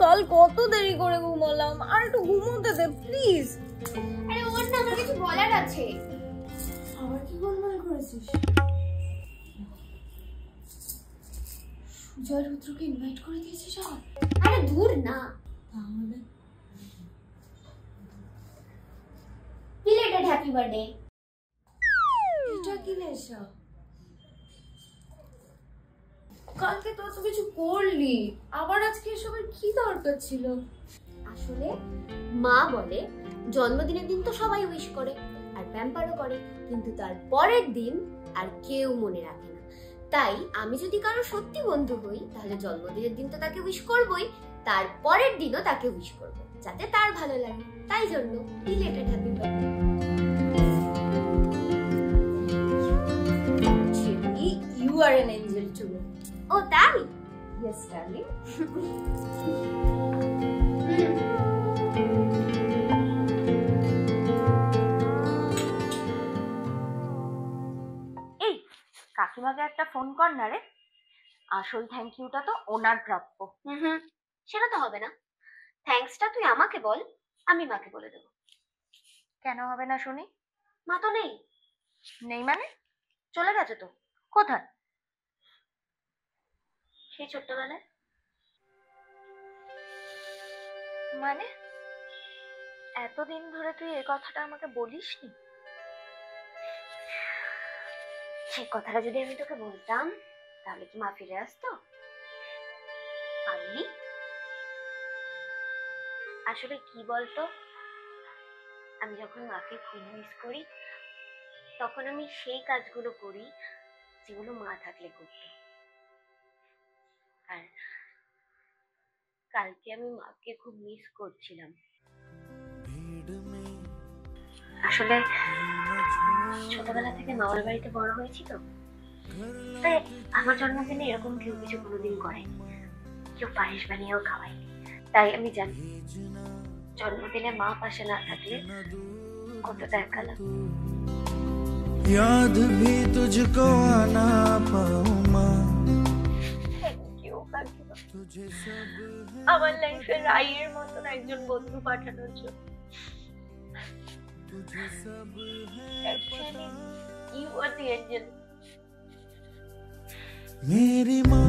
কাল কত দেরি করে ঘুমালাম, আর একটু ঘুমোতে দে প্লিজ। আরে ওর না আমার কিছু বলার আছে। আবার কি গোলমাল করেছিস? সুজয় রুদ্রকে ইনভাইট করে দিয়েছিস? আরে দূর না, তাহলে বিলেটেড হ্যাপি বার্থডে। এটা কি নেশা? কালকে তো কিছু করলি, আবার আজকে এসবের কি দরকার ছিল? আসলে মা বলে জন্মদিনের দিন তো সবাই উইশ করে আর প্যাম্পারও করে, কিন্তু তার পরের দিন আর কেউ মনে রাখে না। তাই আমি যদি কারো সত্যি বন্ধু হই তাহলে জন্মদিনের দিন তো তাকে উইশ করবই, তার পরের দিনও তাকে উইশ করব, যাতে তার ভালো লাগে। তাই জন্য belated happy birthday. You are an angel to me. ও তাই? Yes, darling. এই কাকিমাকে একটা ফোন কর না রে, আসল থ্যাংক ইউটা তো ওনার প্রাপ্য। সেটা তো হবে না, থ্যাঙ্কসটা তুই আমাকে বল, আমি মাকে বলে দেবো। কেন হবে না শুনি? মা তো নেই। নেই মানে? চলে গেছে তো। কোথায়? সেই ছোট্টবেলায়। মানে এতদিন ধরে তুই এই কথাটা আমাকে বলিসনি? সেই কথাটা যদি আমি তোকে বলতাম তাহলে কি মা ফিরে আসতো? পারলি? আসলে কি বলতো, আমি যখন মাকে খুব মিস করি তখন আমি সেই কাজগুলো করি যেগুলো মা থাকলে করতো। আর কালকে আমি মাকে খুব মিস করছিলাম। আসলে ছোটবেলা থেকে মামার বাড়িতে বড় হয়েছি তো, তাই আমার জন্মদিনে এরকম কেউ কিছু কোনোদিন করেনি, কেউ পায়েস বানিয়েও খাওয়ায়নি। তাই আমি জানি জন্মদিনে মা পাশে না থাকলে কতটা একা লাগে। याद भी तुझको आना पाऊं माँ। আমার লাইফে রাইয়ের মতন একজন বন্ধু পাঠানোর জন্য। Actually, you are the angel. मेरी माँ